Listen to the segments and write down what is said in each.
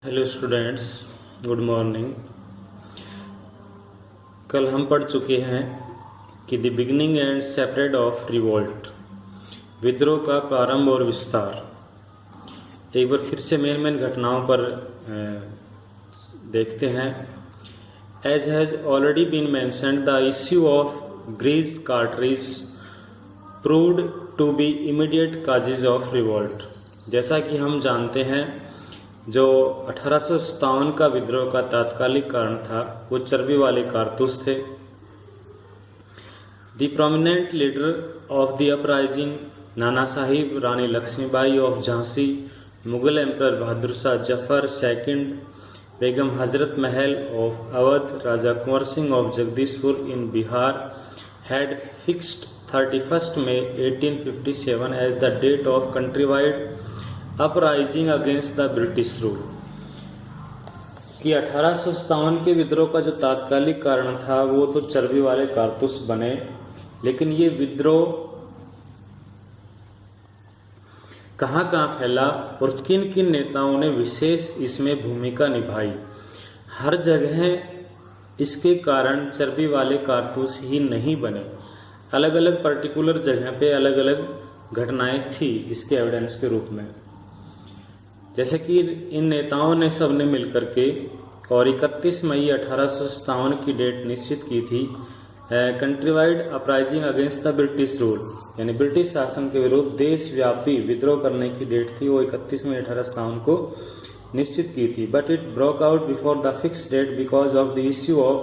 Hello students, good morning. कल हम पढ़ चुके हैं कि the beginning and separate of revolt, विद्रोह का प्रारंभ और विस्तार। एक बार फिर से मेन घटनाओं पर देखते हैं। As has already been mentioned, the issue of greased cartridge proved to be immediate causes of revolt. जैसा कि हम जानते हैं, जो 1857 का विद्रोह का तात्कालिक कारण था वो चर्बी वाले कारतूस थे। The prominent leader of the uprising, Nana Sahib Rani Lakshmibai of Jhansi, Mughal emperor Bahadur Shah Zafar second, Begum Hazrat Mahal of Awadh, Raja Kunwar Singh of Jagdishpur in Bihar had fixed 31 May 1857 as the date of country wide uprising against the British rule. कि 1857 के विद्रोह का जो तात्कालिक कारण था वो तो चर्बी वाले कारतूस बने, लेकिन ये विद्रोह कहाँ कहाँ फैला और किन किन नेताओं ने विशेष इसमें भूमिका निभाई। हर जगह इसके कारण चर्बी वाले कारतूस ही नहीं बने, अलग अलग पर्टिकुलर जगह पे अलग अलग घटनाएं थी इसके एविडेंस के रूप में। जैसे कि इन नेताओं ने सबने मिलकर के और 31 मई 1857 की डेट निश्चित की थी country wide uprising against the British rule, यानी ब्रिटिश शासन के विरुद्ध देशव्यापी विद्रोह करने की डेट थी वो 31 मई 1857 को निश्चित की थी। But it broke out before the fix date because of the issue of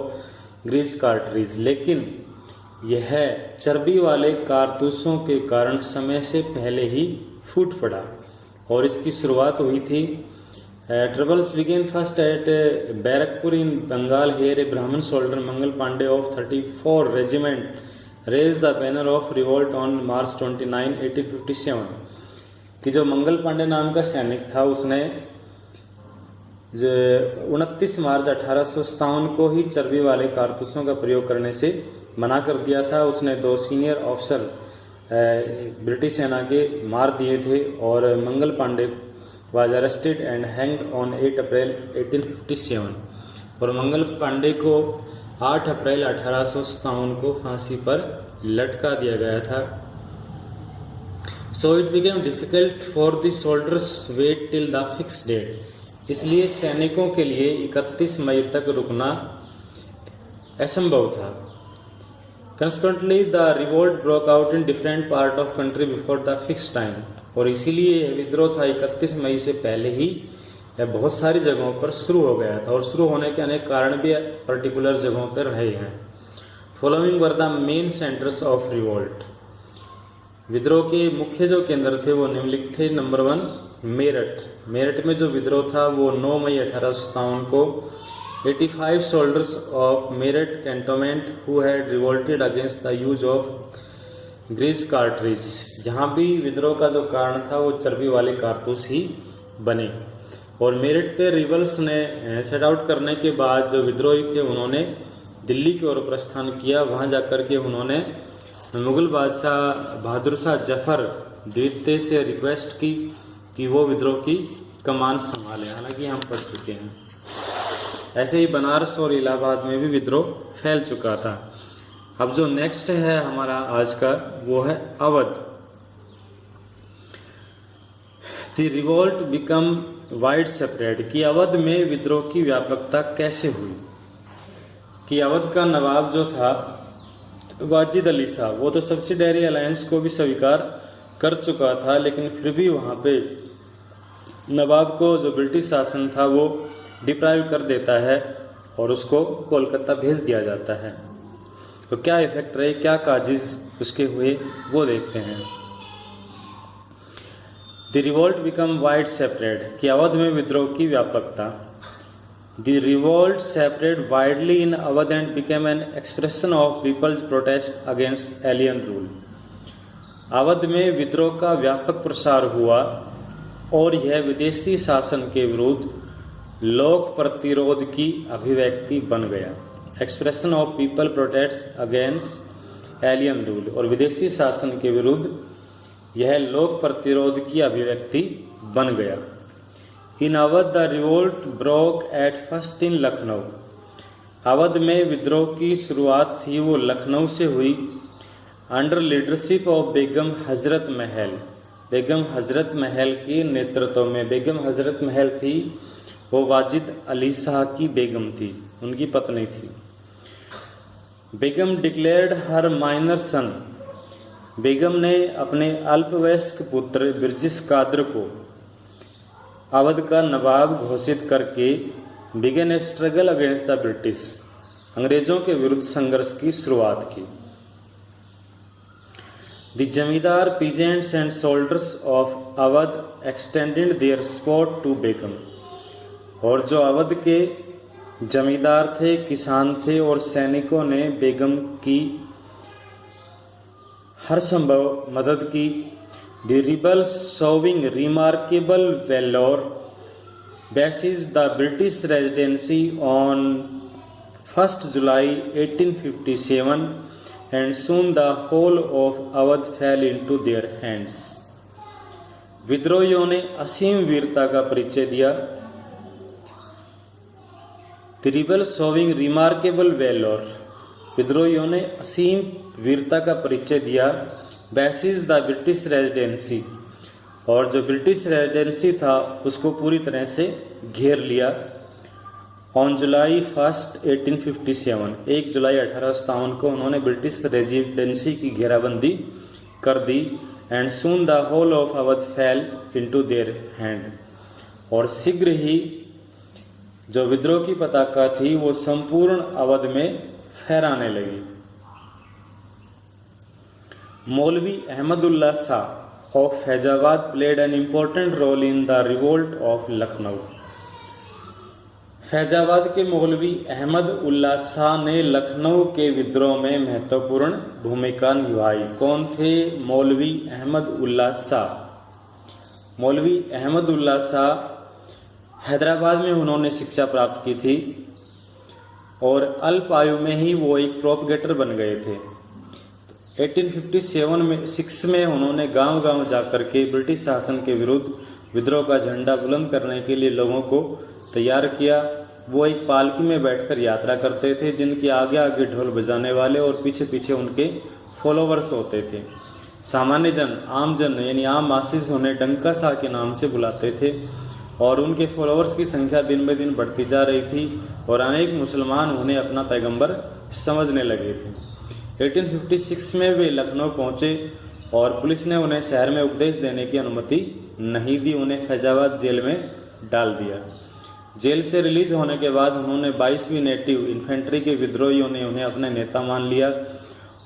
grease cartridge. लेकिन यह चर्बी वाले कारतूसों के कारण समय से पहले ही फूट पड़ा और इसकी शुरुआत हुई थी। Troubles began first at Barrackpore in Bengal. Here a Brahmin soldier Mangal Pandey of 34 regiment raise the banner of revolt on March 29, 1857। कि जो मंगल पांडे नाम का सैनिक था उसने 29 मार्च 1857 को ही चर्बी वाले कारतूसों का प्रयोग करने से मना कर दिया था। उसने 2 सीनियर ऑफिसर ब्रिटिश सेना के मार दिए थे और Mangal Pandey was arrested and hanged on 8 April 1857। और मंगल पांडे को 8 अप्रैल 1857 को फांसी पर लटका दिया गया था। So it became difficult for the soldiers wait till the fix date. इसलिए सैनिकों के लिए 31 मई तक रुकना असंभव था। Consequently, the revolt broke out in different part of country before the fixed time। और इसीलिए विद्रोह था 31 मई से पहले ही बहुत सारी जगहों पर शुरू हो गया था और शुरू होने के अनेक कारण भी पर्टिकुलर जगहों पर रहे हैं। Following were the main centres of revolt. विद्रोह के मुख्य जो केंद्र थे वो निम्नलिखित थे। नंबर 1, मेरठ। मेरठ में जो विद्रोह था वो 9 मई 1857 को 85 soldiers of Meerut cantonment who had revolted against the use of grease cartridge। यहाँ भी विद्रोह का जो कारण था वो चर्बी वाले कारतूस ही बने। और मेरठ पे रिबल्स ने सेट आउट करने के बाद जो विद्रोही थे उन्होंने दिल्ली की ओर प्रस्थान किया। वहाँ जाकर के उन्होंने मुगल बादशाह बहादुर शाह जफर द्वितीय से रिक्वेस्ट की कि वो विद्रोह की कमान संभालें। हालांकि हम पढ़ चुके हैं। ऐसे ही बनारस और इलाहाबाद में भी विद्रोह फैल चुका था। अब जो नेक्स्ट है हमारा आज का वो है Awadh. The revolt become wide separate. कि अवध में विद्रोह की व्यापकता कैसे हुई। कि अवध का नवाब जो था वाजिद अली साहब, वो तो सब्सिडरी अलायंस को भी स्वीकार कर चुका था, लेकिन फिर भी वहाँ पे नवाब को जो ब्रिटिश शासन था वो डिप्राइव कर देता है और उसको कोलकाता भेज दिया जाता है। तो क्या इफेक्ट रहे, क्या काजिज उसके हुए, वो देखते हैं। The revolt become wide separate. कि अवध में विद्रोह की व्यापकता। The revolt separate widely in Awadh and became an expression of people's protest against alien rule. Awadh में विद्रोह का व्यापक प्रसार हुआ और यह विदेशी शासन के विरुद्ध लोक प्रतिरोध की अभिव्यक्ति बन गया। Expression of people protest against alien rule. और विदेशी शासन के विरुद्ध यह लोक प्रतिरोध की अभिव्यक्ति बन गया। In Awadh the revolt broke at first in Lucknow. Awadh में विद्रोह की शुरुआत थी वो लखनऊ से हुई, अंडर लीडरशिप ऑफ बेगम हजरत महल। बेगम हजरत महल के नेतृत्व में। बेगम हजरत महल थी वो वाजिद अली शाह की बेगम थी, उनकी पत्नी थी। बेगम डिक्लेयर्ड हर माइनर सन। बेगम ने अपने अल्पवयस्क पुत्र बिरजिस कादर को अवध का नवाब घोषित करके began a struggle against the British, अंग्रेजों के विरुद्ध संघर्ष की शुरुआत की। The zamindar peasants and soldiers of Awadh extended their support to Begum. और जो अवध के जमींदार थे, किसान थे और सैनिकों ने बेगम की हर संभव मदद की। The rebels showing remarkable valour basis the British residency on 1 July 1857 and soon the whole of Awadh fell into their hands. विद्रोहियों ने असीम वीरता का परिचय दिया। The rebel showing remarkable valour, विद्रोहियों ने असीम वीरता का परिचय दिया। बेसिस द ब्रिटिश रेजिडेंसी, और जो ब्रिटिश रेजिडेंसी था उसको पूरी तरह से घेर लिया। ऑन जुलाई 1 1857, 1 जुलाई 1857 को उन्होंने ब्रिटिश रेजिडेंसी की घेराबंदी कर दी। And soon the whole of Awadh fell into their hand, और शीघ्र ही जो विद्रोह की पताका थी वो संपूर्ण अवध में फहराने लगी। Maulvi Ahmadullah Shah of Faizabad played an important role in the revolt of Lucknow. Faizabad के मौलवी अहमद उल्ला शाह ने लखनऊ के विद्रोह में महत्वपूर्ण भूमिका निभाई। कौन थे? मौलवी अहमद उल्ला शाह। मौलवी अहमद उल्ला शाह हैदराबाद में उन्होंने शिक्षा प्राप्त की थी और अल्प आयु में ही वो एक प्रोपगेटर बन गए थे। 1856 में उन्होंने गांव-गांव जाकर के ब्रिटिश शासन के विरुद्ध विद्रोह का झंडा बुलंद करने के लिए लोगों को तैयार किया। वो एक पालकी में बैठकर यात्रा करते थे, जिनके आगे आगे ढोल बजाने वाले और पीछे पीछे उनके फॉलोवर्स होते थे। सामान्य जन, आम जन यानी आम मासिस उन्हें डंका शाह के नाम से बुलाते थे और उनके फॉलोअर्स की संख्या दिन ब दिन बढ़ती जा रही थी और अनेक मुसलमान उन्हें अपना पैगंबर समझने लगे थे। 1856 में वे लखनऊ पहुंचे और पुलिस ने उन्हें शहर में उपदेश देने की अनुमति नहीं दी, उन्हें फैजाबाद जेल में डाल दिया। जेल से रिलीज होने के बाद उन्होंने 22वीं नेटिव इन्फेंट्री के विद्रोहियों ने उन्हें अपने नेता मान लिया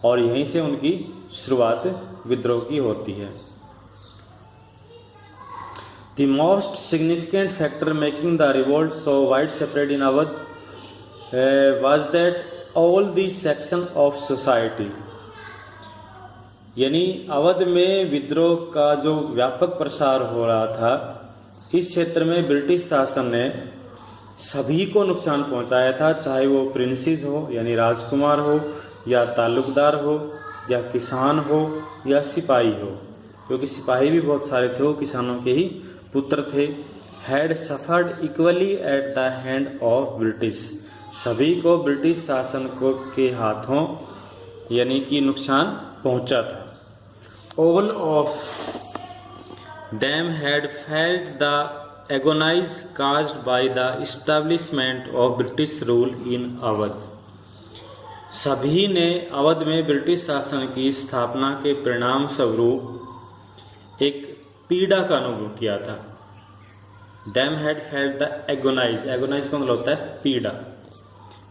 और यहीं से उनकी शुरुआत विद्रोह की होती है। The most significant factor making the revolt so widespread in Awadh was that all the section of society, यानी अवध में विद्रोह का जो व्यापक प्रसार हो रहा था, इस क्षेत्र में ब्रिटिश शासन ने सभी को नुकसान पहुंचाया था, चाहे वो प्रिंसेस हो यानी राजकुमार हो या ताल्लुकदार हो या किसान हो या सिपाही हो, क्योंकि सिपाही भी बहुत सारे थे, वो किसानों के ही पुत्र थे। Had suffered equally at the hand of British, सभी को ब्रिटिश शासन को के हाथों यानी कि नुकसान पहुंचा था। All of them had felt the agonise caused by the establishment of British rule in Awadh, सभी ने अवध में ब्रिटिश शासन की स्थापना के परिणाम स्वरूप एक पीड़ा का अनुभव किया था। Them had felt the agonize, agonize का मतलब होता है पीड़ा,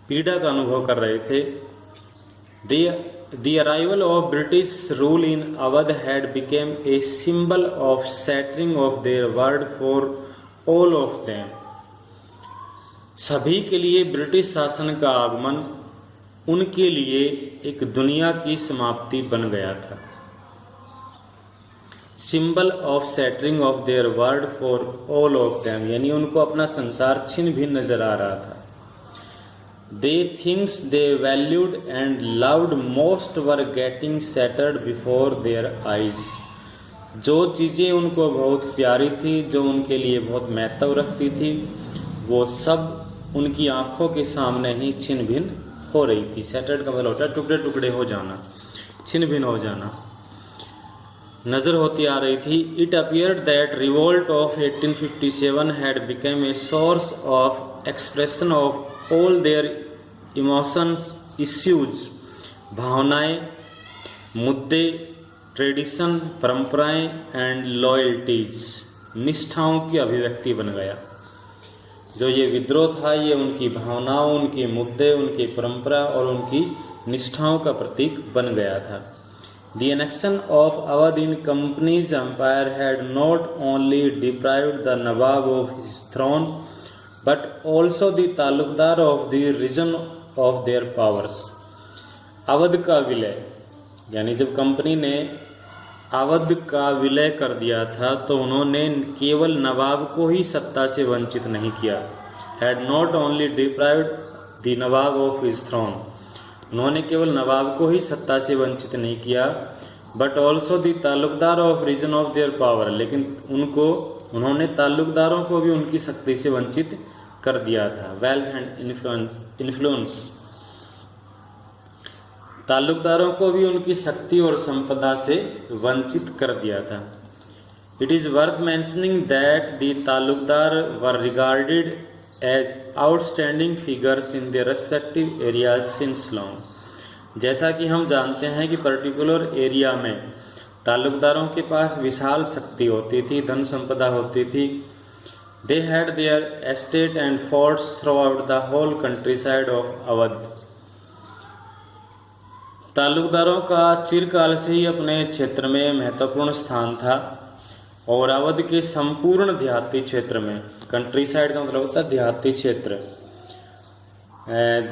पीड़ा का अनुभव कर रहे थे। The arrival of British rule in Awadh had become a symbol of shattering of their world for all of them, सभी के लिए ब्रिटिश शासन का आगमन उनके लिए एक दुनिया की समाप्ति बन गया था। Symbol of shattering of their world for all of them, यानी उनको अपना संसार छिन्न भिन्न नजर आ रहा था। दे things they valued and loved most were getting centred before their eyes, जो चीज़ें उनको बहुत प्यारी थी, जो उनके लिए बहुत महत्व रखती थी, वो सब उनकी आंखों के सामने ही छिन भिन हो रही थी। शैटर्ड का मतलब होता है टुकड़े टुकड़े हो जाना, छिन भिन हो जाना, नज़र होती आ रही थी। It appeared that revolt of 1857 had become a source of expression of all their emotions, issues, भावनाएं, मुद्दे, ट्रेडिशन, परंपराएं एंड लॉयल्टीज, निष्ठाओं की अभिव्यक्ति बन गया। जो ये विद्रोह था ये उनकी भावनाओं, उनके मुद्दे, उनकी परंपरा और उनकी निष्ठाओं का प्रतीक बन गया था। The annexion of Awadh in Company's empire had not only deprived the Nawab of his throne, but also the Talukdar of the region of their powers. Awadh का विलय, यानी जब कंपनी ने अवध का विलय कर दिया था तो उन्होंने केवल नवाब को ही सत्ता से वंचित नहीं किया। Had not only deprived the Nawab of his throne, उन्होंने केवल नवाब को ही सत्ता से वंचित नहीं किया, but also the taluqdar of region of their power, लेकिन उन्होंने ताल्लुकदारों को भी उनकी शक्ति से वंचित कर दिया था। वेल्थ एंड इन्फ्लुएंस, ताल्लुकदारों को भी उनकी शक्ति और संपदा से वंचित कर दिया था। It is worth mentioning that the taluqdar were regarded as outstanding figures in their respective areas since long. जैसा कि हम जानते हैं कि पर्टिकुलर एरिया में ताल्लुकदारों के पास विशाल शक्ति होती थी, धन संपदा होती थी। They had their estate and forts throughout the whole countryside of Awadh. ताल्लुकदारों का चिरकाल से ही अपने क्षेत्र में महत्वपूर्ण स्थान था और अवध के संपूर्ण देहाती क्षेत्र में, कंट्री साइड का मतलब होता है देहाती क्षेत्र,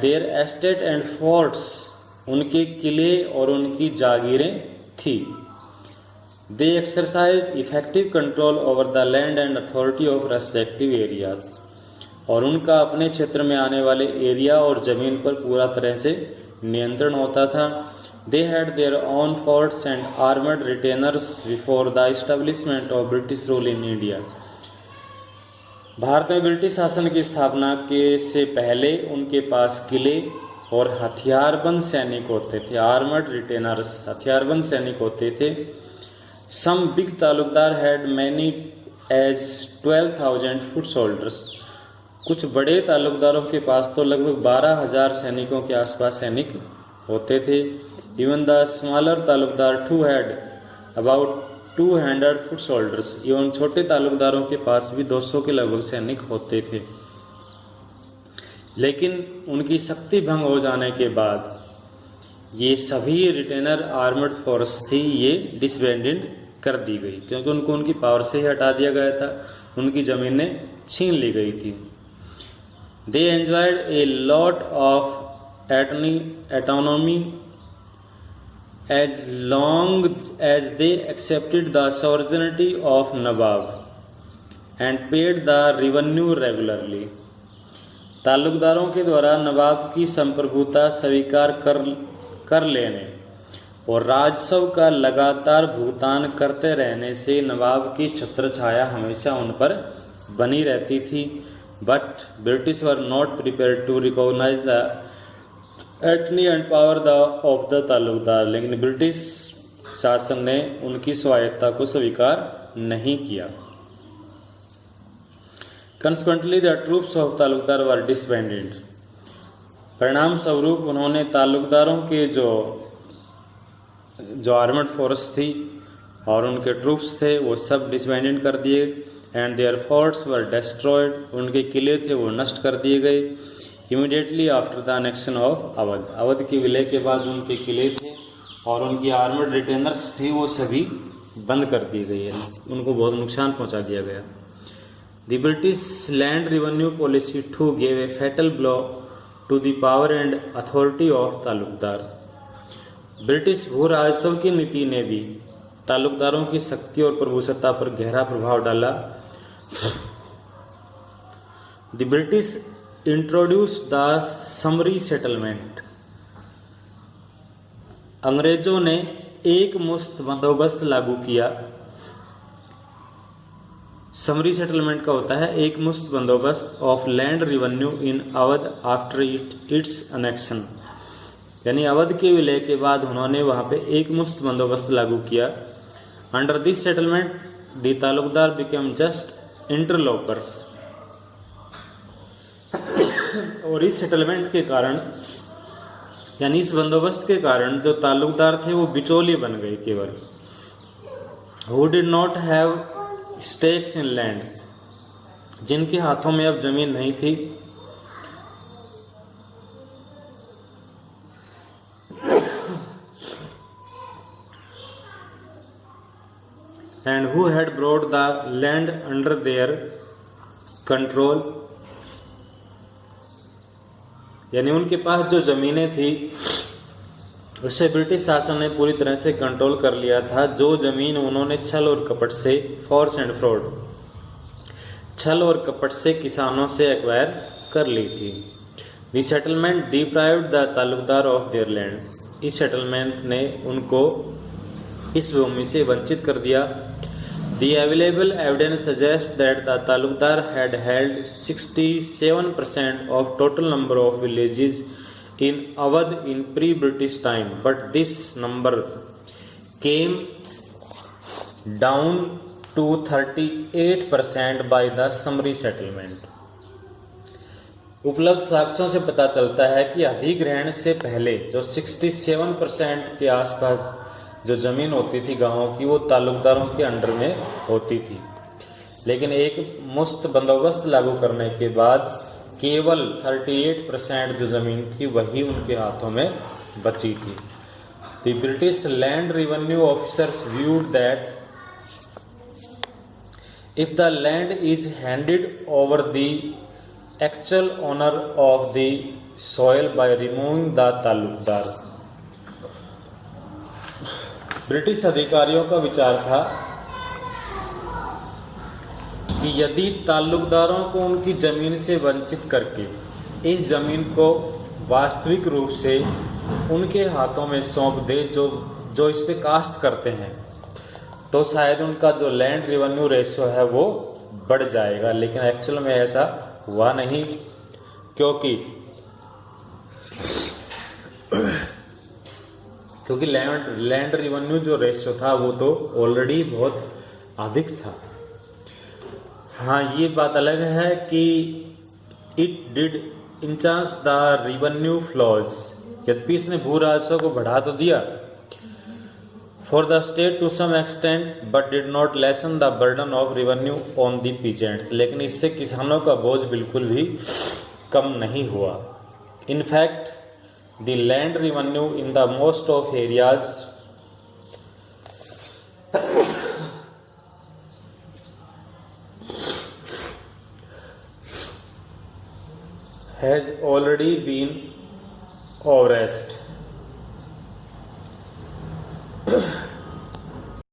देयर एस्टेट एंड फोर्ट्स, उनके किले और उनकी जागीरें थी। They exercise effective control over the land and authority of respective areas, और उनका अपने क्षेत्र में आने वाले एरिया और जमीन पर पूरा तरह से नियंत्रण होता था। They had their own forts and armed retainers before the establishment of British rule in India. Bharat में ब्रिटिश शासन की स्थापना से पहले उनके पास किले और हथियारबंद सैनिक होते थे। आर्मड रिटेनर्स, हथियारबंद सैनिक होते थे। Some big Talukdar had many as 12,000 foot soldiers. कुछ बड़े तालुकदारों के पास तो लगभग 12,000 सैनिकों के आसपास सैनिक होते थे। Even the smaller Talukdar too had about 200 foot soldiers. एवं छोटे तालुकदारों के पास भी 200 के लगभग सैनिक होते थे। लेकिन उनकी शक्ति भंग हो जाने के बाद ये सभी रिटेनर आर्मड फोर्स थी, ये डिसबैंडेड कर दी गई, क्योंकि उनको उनकी पावर से ही हटा दिया गया था, उनकी ज़मीनें छीन ली गई थी। They enjoyed a lot of autonomy as long as they accepted the sovereignty of Nawab and paid the revenue regularly. ताल्लुकदारों के द्वारा नवाब की संप्रभुता स्वीकार कर लेने और राजस्व का लगातार भुगतान करते रहने से नवाब की छत्र छाया हमेशा उन पर बनी रहती थी। But British were not prepared to recognise the एटनी and power of the taluqdar, लेकिन ब्रिटिश शासन ने उनकी स्वायत्ता को स्वीकार नहीं किया। Consequently the troops of taluqdar were disbanded. परिणाम स्वरूप उन्होंने ताल्लुकदारों के जो आर्मड फोर्स थी और उनके ट्रूप्स थे वो सब डिसबैंडेड कर दिए। And their forts were destroyed, उनके किले थे वो नष्ट कर दिए गए। Immediately after the annexation of Awadh, Awadh के विलय के बाद उनके किले थे और उनकी आर्मड रिटेनर्स थे वो सभी बंद कर दिए गए, उनको बहुत नुकसान पहुंचा दिया गया। The British land revenue policy to gave a fatal blow to the power and authority of taluqdar. British भू राजस्व की नीति ने भी ताल्लुकदारों की शक्ति और प्रभुसत्ता पर गहरा प्रभाव डाला। The British introduce the summary settlement. अंग्रेजों ने एक मुश्त बंदोबस्त लागू किया समरी सेटलमेंट का होता है एक मुश्त बंदोबस्त of land revenue in Awadh after its annexation, यानी अवध के विलय के बाद उन्होंने वहां पे एक मुश्त बंदोबस्त लागू किया। Under this settlement the taluqdar became just interlopers, और इस सेटलमेंट के कारण यानी इस बंदोबस्त के कारण जो ताल्लुकदार थे वो बिचौलिए बन गए केवल। Who did not have stakes in land, जिनके हाथों में अब जमीन नहीं थी, and who had brought the land under their control, यानी उनके पास जो जमीनें थी उसे ब्रिटिश शासन ने पूरी तरह से कंट्रोल कर लिया था। जो जमीन उन्होंने छल और कपट से, फोर्स एंड फ्रॉड, छल और कपट से किसानों से एक्वायर कर ली थी। The settlement deprived the taluqdar of their lands, इस सेटलमेंट ने उनको इस भूमि से वंचित कर दिया। The available evidence suggests that the Talukdar had held 67% of total number of villages in Awadh in pre-British time, but this number came down to 38% by the summary settlement. उपलब्ध साक्ष्यों से पता चलता है कि अधिग्रहण से पहले जो 67% के आसपास जो ज़मीन होती थी गांवों की वो ताल्लुकदारों के अंडर में होती थी, लेकिन एक मुश्त बंदोबस्त लागू करने के बाद केवल 38% जो ज़मीन थी वही उनके हाथों में बची थी। The British land revenue officers viewed that if the land is handed over the actual owner of the soil by removing the taluqdar, British अधिकारियों का विचार था कि यदि ताल्लुकदारों को उनकी ज़मीन से वंचित करके इस ज़मीन को वास्तविक रूप से उनके हाथों में सौंप दे जो इस पे काश्त करते हैं, तो शायद उनका जो लैंड रेवेन्यू रेशियो है वो बढ़ जाएगा। लेकिन एक्चुअल में ऐसा हुआ नहीं, क्योंकि लैंड रेवेन्यू जो रेशियो था वो तो ऑलरेडी बहुत अधिक था। हाँ, ये बात अलग है कि it did enhance the revenue flows, यद्यपि इसने भू राजस्व को बढ़ा तो दिया for the state to some extent but did not lessen the burden of revenue on the peasants, लेकिन इससे किसानों का बोझ बिल्कुल भी कम नहीं हुआ। In fact the land revenue in the most of areas has already been overrest.